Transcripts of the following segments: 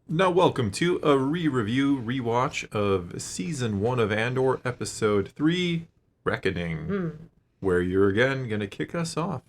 Now, welcome to a re-review, rewatch of Season 1 of Andor, Episode 3, Reckoning, Hmm. where you're again going to kick us off.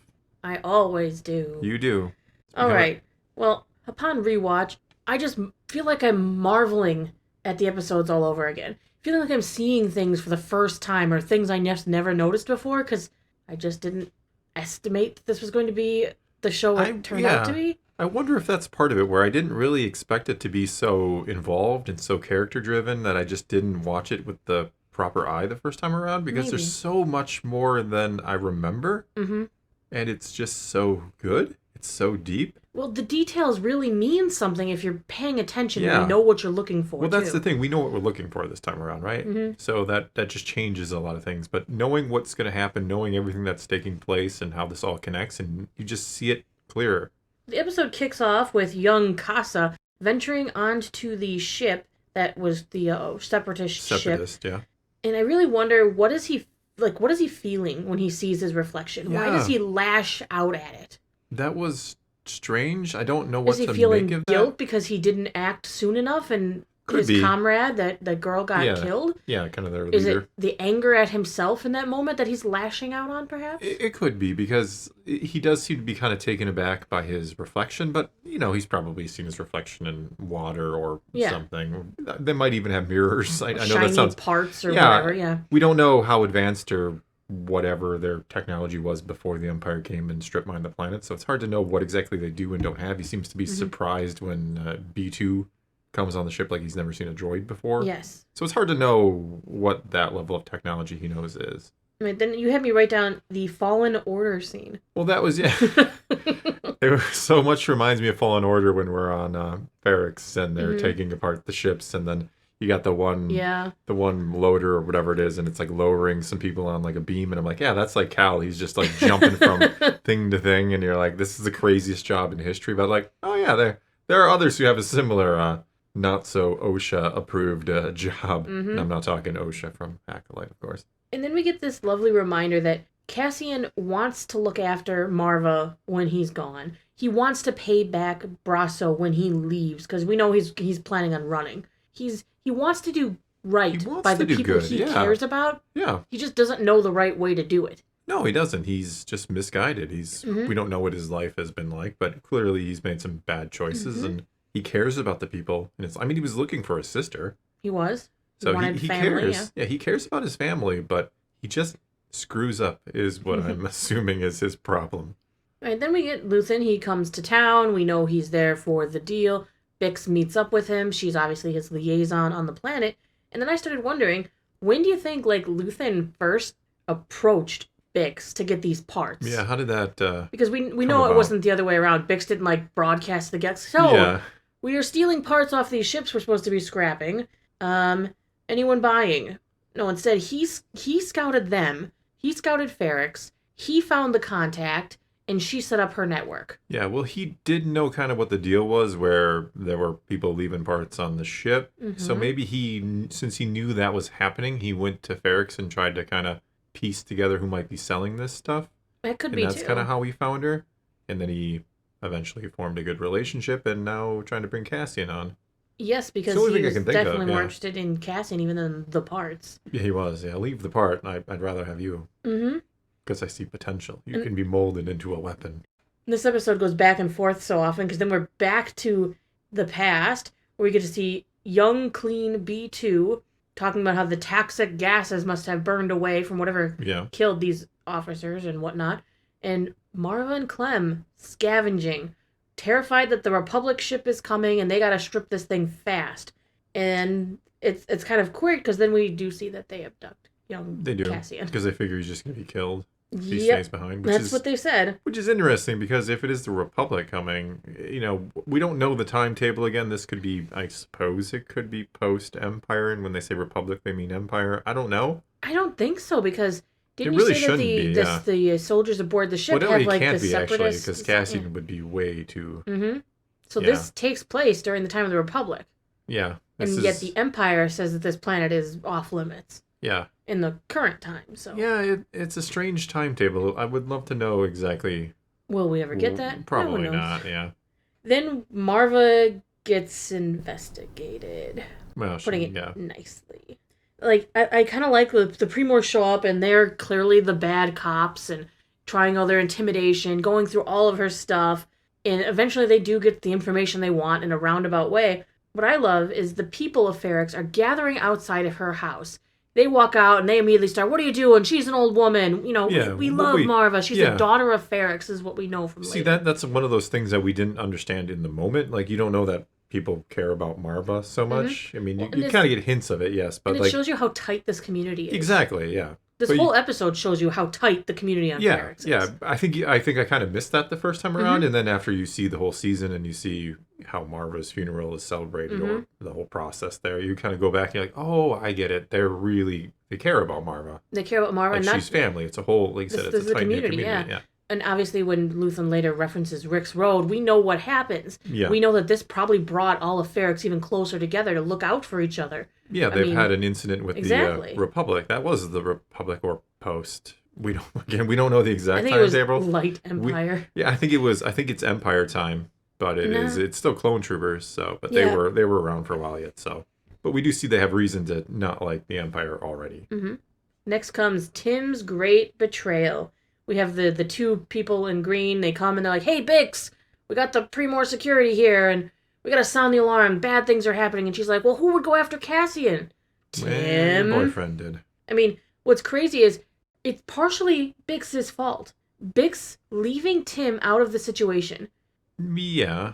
I always do. You do. All right. Well, upon rewatch, I just feel like I'm marveling at the episodes all over again. Feeling like I'm seeing things for the first time or things I just never noticed before because I just didn't estimate that this was going to be the show it turned out to be. I wonder if that's part of it, where I didn't really expect it to be so involved and so character-driven that I just didn't watch it with the proper eye the first time around, because Maybe. there's so much more than I remember, Mm-hmm. and it's just so good. It's so deep. Well, the details really mean something if you're paying attention and Yeah. you know what you're looking for. Well, that's too. the thing. We know what we're looking for this time around, right? Mm-hmm. So that just changes a lot of things. But knowing what's going to happen, knowing everything that's taking place and how this all connects, and you just see it clearer. The episode kicks off with young Casa venturing onto the ship that was the separatist ship. Separatist, yeah. And I really wonder, what is he feeling when he sees his reflection? Why does he lash out at it? That was strange. I don't know what Is he to feeling make of guilt that. because he didn't act soon enough and Could his be. comrade, that girl, got killed? Yeah, kind of their Is leader. it the anger at himself in that moment that he's lashing out on, perhaps? It could be, because he does seem to be kind of taken aback by his reflection, but, he's probably seen his reflection in water or something. They might even have mirrors. I know Shiny that sounds... parts or whatever, yeah. We don't know how advanced or whatever their technology was before the Empire came and strip mined the planet, so it's hard to know what exactly they do and don't have. He seems to be surprised when B2 comes on the ship like he's never seen a droid before. Yes. So it's hard to know what that level of technology he knows is. Right, then you had me write down the Fallen Order scene. Well, that was, it so much reminds me of Fallen Order when we're on Ferrix and they're taking apart the ships, and then you got the one loader or whatever it is, and it's like lowering some people on like a beam, and I'm like, yeah, that's like Cal. He's just like jumping from thing to thing, and you're like, this is the craziest job in history. But like, oh yeah, there are others who have a similar not so OSHA approved job. And I'm not talking OSHA from Acolyte, of course. And then we get this lovely reminder that Cassian wants to look after Marva when he's gone. He wants to pay back Brasso when he leaves, because we know he's planning on running. He wants to do right by the people he cares about. Yeah. He just doesn't know the right way to do it. No, he doesn't. He's just misguided. We don't know what his life has been like, but clearly he's made some bad choices, and he cares about the people. And he was looking for his sister. He was. So wanted he family, cares. Yeah, he cares about his family, but he just screws up, is what I'm assuming is his problem. Right, then we get Luthen. He comes to town. We know he's there for the deal. Bix meets up with him. She's obviously his liaison on the planet. And then I started wondering, when do you think Luthen first approached Bix to get these parts? Yeah, how did that because we know about? It wasn't the other way around. Bix didn't broadcast the guests. So we are stealing parts off these ships we're supposed to be scrapping. Anyone buying? No, instead he scouted them. He scouted Ferrix. He found the contact, and she set up her network. Yeah, well, he did know kind of what the deal was, where there were people leaving parts on the ship. So maybe since he knew that was happening, he went to Ferrix and tried to kind of piece together who might be selling this stuff. That could be too. And that's kind of how he found her. And then he eventually formed a good relationship, and now trying to bring Cassian on. Yes, because he was definitely more interested in Cassian even than the parts. Yeah, he was. Yeah, leave the part. I'd rather have you. Because I see potential. You can be molded into a weapon. This episode goes back and forth so often, because then we're back to the past, where we get to see young, clean B2 talking about how the toxic gases must have burned away from whatever killed these officers and whatnot. And Marva and Clem scavenging, terrified that the Republic ship is coming and they gotta strip this thing fast. And it's kind of quick, because then we do see that they abduct young Cassian. Because they figure he's just going to be killed if he stays behind. That's what they said. Which is interesting, because if it is the Republic coming, we don't know the timetable again. This could be, I suppose it could be post-Empire, and when they say Republic, they mean Empire. I don't know. I don't think so, because didn't you say that the soldiers aboard the ship have can't the be, actually, separatists? because Cassian would be way too... So this takes place during the time of the Republic. Yeah. And yet the Empire says that this planet is off limits. Yeah. In the current time, so... Yeah, it's a strange timetable. I would love to know exactly... Will we ever get that? Probably not, yeah. Then Marva gets investigated. Well, putting it nicely. Like, I kind of like the Primors show up, and they're clearly the bad cops, and trying all their intimidation, going through all of her stuff, and eventually they do get the information they want in a roundabout way. What I love is the people of Ferrix are gathering outside of her house. They walk out and they immediately start, "What are you doing? She's an old woman. You know, we love Marva. She's a daughter of Ferrix," is what we know from later. See, that's one of those things that we didn't understand in the moment. Like, you don't know that people care about Marva so much. I mean, you kind of get hints of it, yes. But and it shows you how tight this community is. Exactly, yeah. This whole episode shows you how tight the community on Ferrix is. Yeah, I think I kind of missed that the first time around, and then after you see the whole season and you see how Marva's funeral is celebrated or the whole process there, you kind of go back and you're like, oh, I get it. They care about Marva. They care about Marva. Like, she's family. It's a whole, like you said, it's a tight community. Yeah. And obviously when Luthen later references Rick's Road, we know what happens. Yeah. We know that this probably brought all of Ferrix even closer together to look out for each other. Yeah, they've had an incident with the Republic. That was the Republic or Post. We don't know the exact timetable. Light Empire. I think it's Empire time, but it's still clone troopers, but they were around for a while yet, so. But we do see they have reason to not like the Empire already. Mm-hmm. Next comes Tim's Great Betrayal. We have the two people in green. They come and they're like, "Hey, Bix, we got the Primor security here, and we got to sound the alarm. Bad things are happening." And she's like, "Well, who would go after Cassian?" Tim. Your boyfriend did. I mean, what's crazy is it's partially Bix's fault. Bix leaving Tim out of the situation. Yeah.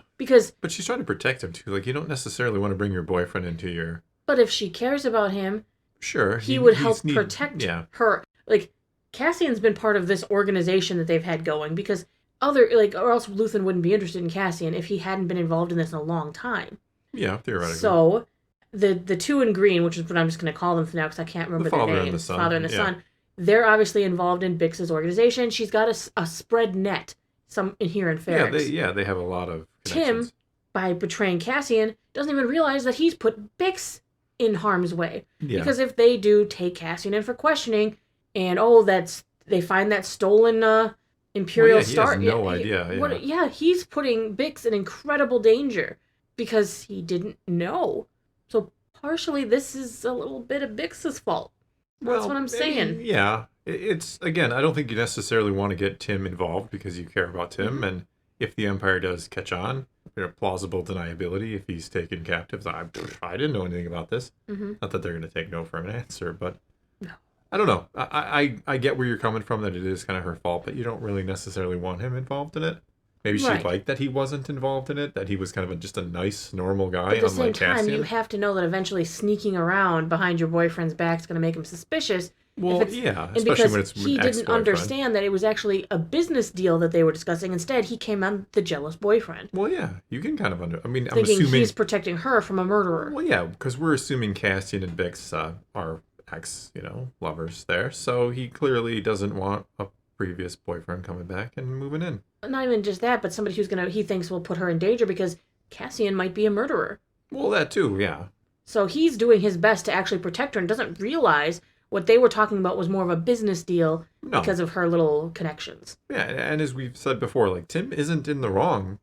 But she's trying to protect him, too. Like, you don't necessarily want to bring your boyfriend into your... But if she cares about him... Sure. He would help protect her. Like, Cassian's been part of this organization that they've had going because or else Luthen wouldn't be interested in Cassian if he hadn't been involved in this in a long time. Yeah, theoretically. So, the two in green, which is what I'm just going to call them for now because I can't remember their names. Father and the son. They're obviously involved in Bix's organization. She's got a spread net in here in Ferrix. Yeah, they have a lot of connections. Tim, by betraying Cassian, doesn't even realize that he's put Bix in harm's way. Yeah. Because if they do take Cassian in for questioning, and they find that stolen Imperial Star. He has no idea. He's putting Bix in incredible danger because he didn't know. So partially, this is a little bit of Bix's fault. That's what I'm saying. Yeah. It's, again, I don't think you necessarily want to get Tim involved because you care about Tim. Mm-hmm. And if the Empire does catch on, plausible deniability if he's taken captive. I didn't know anything about this. Mm-hmm. Not that they're going to take no for an answer, but no. I don't know. I get where you're coming from, that it is kind of her fault, but you don't really necessarily want him involved in it. Maybe she liked that he wasn't involved in it, that he was kind of just a nice, normal guy. But at the same time, you have to know that eventually sneaking around behind your boyfriend's back is going to make him suspicious. Well, especially when it's he didn't understand that it was actually a business deal that they were discussing. Instead, he came on the jealous boyfriend. Well, yeah, you can kind of I'm thinking assuming he's protecting her from a murderer. Well, yeah, because we're assuming Cassian and Bix are ex, lovers there, so he clearly doesn't want a previous boyfriend coming back and moving in. Not even just that, but somebody who's he thinks will put her in danger because Cassian might be a murderer. Well, that too, yeah. So he's doing his best to actually protect her and doesn't realize what they were talking about was more of a business deal because of her little connections. Yeah, and as we've said before, Tim isn't in the wrong.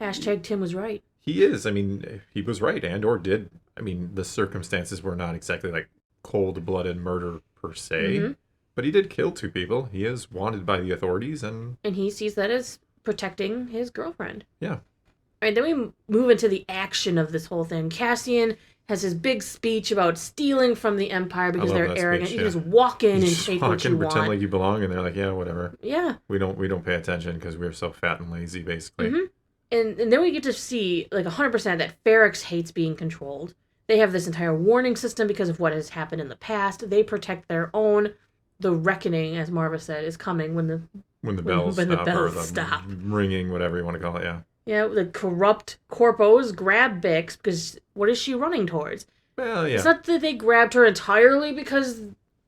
Hashtag Tim was right. He is. He was right. Andor did. The circumstances were not exactly cold-blooded murder per se. Mm-hmm. But he did kill 2 people. He is wanted by the authorities, and he sees that as protecting his girlfriend. Yeah. All right, then we move into the action of this whole thing. Cassian has his big speech about stealing from the Empire because they're arrogant. You can just walk in and take what you want. Pretend like you belong, and they're like, yeah, whatever. Yeah. We don't pay attention because we're so fat and lazy, basically. Mm-hmm. And then we get to see 100% that Ferrix hates being controlled. They have this entire warning system because of what has happened in the past. They protect their own. The reckoning, as Marva said, is coming when the bells stop. Ringing, whatever you want to call it, yeah. Yeah, the corrupt corpos grab Bix because what is she running towards? Well, yeah. It's not that they grabbed her entirely because,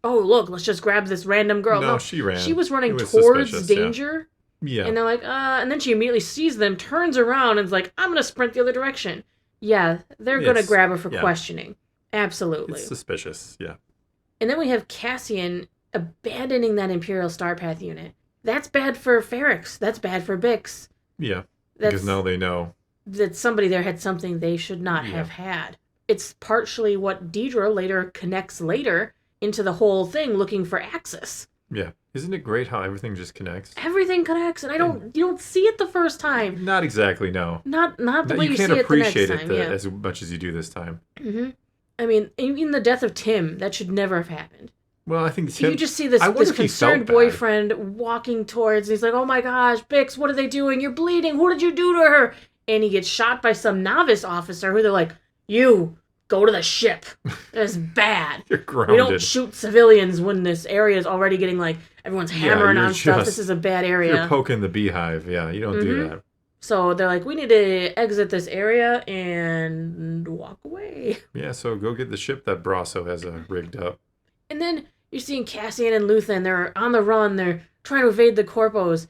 look, let's just grab this random girl. No, she ran. She was running towards danger. Yeah. And they're like, and then she immediately sees them, turns around, and is like, I'm going to sprint the other direction. Yeah, they're going to grab her for questioning. Absolutely. It's suspicious, yeah. And then we have Cassian abandoning that Imperial Starpath unit. That's bad for Ferrix. That's bad for Bix. Yeah, because now they know. that somebody there had something they should not have had. It's partially what Deidre later connects later into the whole thing, looking for Axis. Yeah. Isn't it great how everything just connects? Everything connects, and you don't see it the first time. Not exactly, no. Not the way you see it the next time. You can't appreciate it as much as you do this time. Mm-hmm. I mean, even the death of Tim, that should never have happened. Well, I think Tim... You just see this concerned boyfriend walking towards, and he's like, oh my gosh, Bix, what are they doing? You're bleeding. What did you do to her? And he gets shot by some novice officer who they're like, you... go to the ship. That's bad. You're grounded. We don't shoot civilians when this area is already getting everyone's hammering on stuff. This is a bad area. You're poking the beehive. Yeah, you don't do that. So they're like, we need to exit this area and walk away. Yeah, so go get the ship that Brasso has rigged up. And then you're seeing Cassian and Luthen. They're on the run. They're trying to evade the Corpos.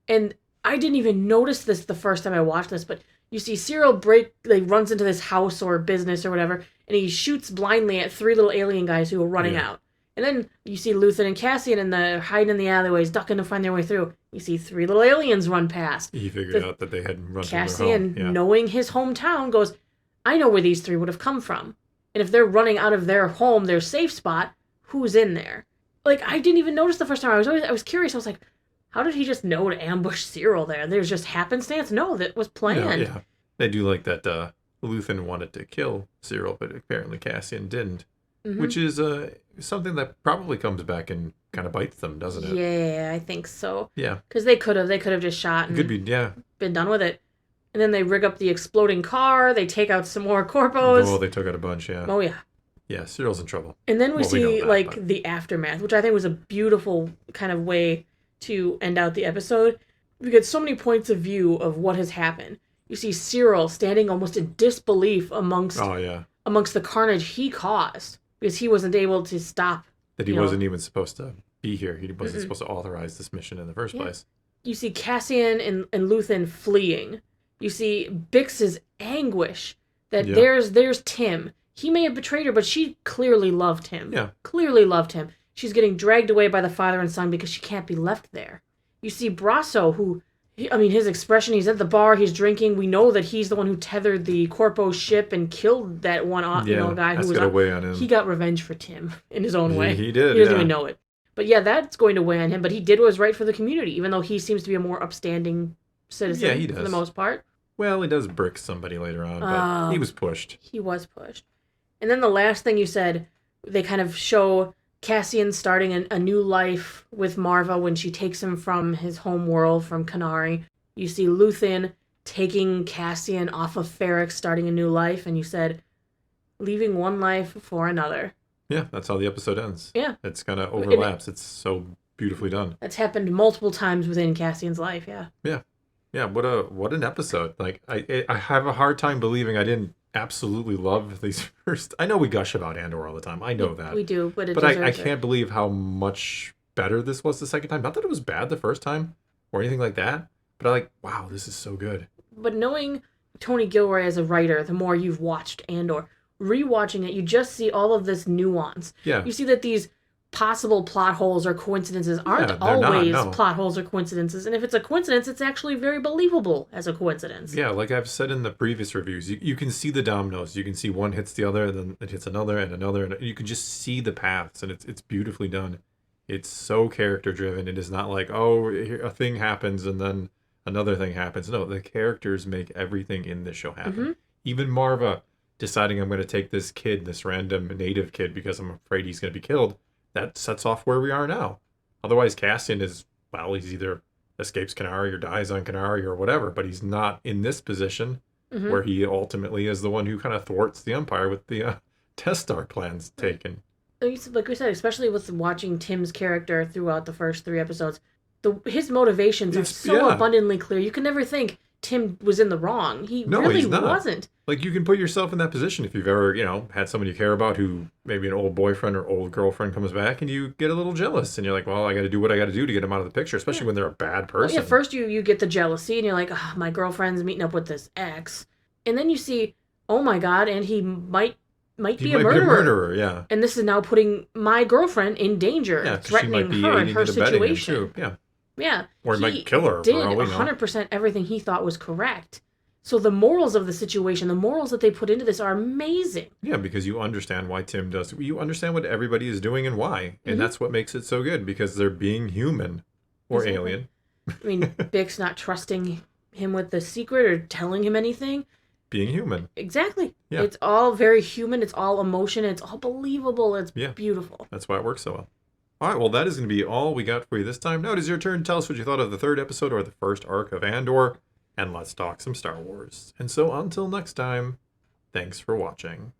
And I didn't even notice this the first time I watched this, but you see Cyril runs into this house or business or whatever, and he shoots blindly at 3 little alien guys who are running out. And then you see Luthen and Cassian hiding in the alleyways, ducking to find their way through. You see 3 little aliens run past. He figured out that they hadn't run Cassian, knowing his hometown, goes, I know where these 3 would have come from. And if they're running out of their home, their safe spot, who's in there? I didn't even notice the first time. I was curious. I was like, how did he just know to ambush Cyril there? There's just happenstance? No, that was planned. Yeah. They do like that Luthen wanted to kill Cyril, but apparently Cassian didn't. Mm-hmm. Which is something that probably comes back and kind of bites them, doesn't it? Yeah, I think so. Yeah. Because they could have just shot and been done with it. And then they rig up the exploding car. They take out some more corpos. Oh, they took out a bunch, yeah. Oh, yeah. Yeah, Cyril's in trouble. And then we see, the aftermath, which I think was a beautiful kind of way to end out the episode. We get so many points of view of what has happened. You see Cyril standing almost in disbelief amongst the carnage he caused because he wasn't able to stop. That he wasn't even supposed to be here. He wasn't supposed to authorize this mission in the first place. You see Cassian and Luthen fleeing. You see Bix's anguish that there's Tim. He may have betrayed her, but she clearly loved him. Yeah. Clearly loved him. She's getting dragged away by the father and son because she can't be left there. You see Brasso, who... his expression, he's at the bar, he's drinking. We know that he's the one who tethered the Corpo ship and killed that one guy who was weigh on him. He got revenge for Tim in his own way. He did, He doesn't even know it. But that's going to weigh on him. But he did what was right for the community, even though he seems to be a more upstanding citizen for the most part. Well, he does brick somebody later on, but he was pushed. He was pushed. And then the last thing you said, they kind of show Cassian starting a new life with Marva when she takes him from his home world, from Kenari. You see Luthen taking Cassian off of Ferrix, starting a new life, and you said, leaving one life for another. Yeah, that's how the episode ends. Yeah. It's kind of overlaps. It's so beautifully done. That's happened multiple times within Cassian's life, yeah. Yeah. Yeah, what an episode. I have a hard time believing I didn't absolutely love these first... I know we gush about Andor all the time. I know that. We do, but I can't believe how much better this was the second time. Not that it was bad the first time or anything like that, but wow, this is so good. But knowing Tony Gilroy as a writer, the more you've watched Andor, rewatching it, you just see all of this nuance. Yeah. You see that these possible plot holes or coincidences aren't always plot holes or coincidences. And if it's a coincidence, it's actually very believable as a coincidence. Yeah, like I've said in the previous reviews, you can see the dominoes. You can see one hits the other, and then it hits another and another, and you can just see the paths, and it's beautifully done. It's so character-driven. It is not like, a thing happens and then another thing happens. No, the characters make everything in this show happen. Mm-hmm. Even Marva deciding I'm going to take this kid, this random native kid, because I'm afraid he's going to be killed. That sets off where we are now. Otherwise, Cassian he's either escapes Kenari or dies on Kenari or whatever, but he's not in this position where he ultimately is the one who kind of thwarts the Empire with the Test Star plans taken. Like we said, especially with watching Tim's character throughout the first 3 episodes, his motivations are so abundantly clear. You can never think Tim was in the wrong. He really wasn't. Like, you can put yourself in that position if you've ever, had someone you care about who maybe an old boyfriend or old girlfriend comes back and you get a little jealous and you're like, well, I got to do what I got to do to get them out of the picture, especially when they're a bad person. Well, first you get the jealousy and you're like, my girlfriend's meeting up with this ex. And then you see, oh my God, and he might be a murderer. Yeah. And this is now putting my girlfriend in danger, threatening her and her situation. Yeah. Yeah. Or he might kill her. Did 100% everything he thought was correct. So the morals of the situation, the morals that they put into this are amazing. Yeah, because you understand why Tim does. You understand what everybody is doing and why. And that's what makes it so good, because they're being human or alien. I mean, Bix not trusting him with the secret or telling him anything. Being human. Exactly. Yeah. It's all very human. It's all emotion. It's all believable. It's beautiful. That's why it works so well. All right, well, that is going to be all we got for you this time. Now it is your turn to tell us what you thought of the third episode or the first arc of Andor. And let's talk some Star Wars. And so until next time, thanks for watching.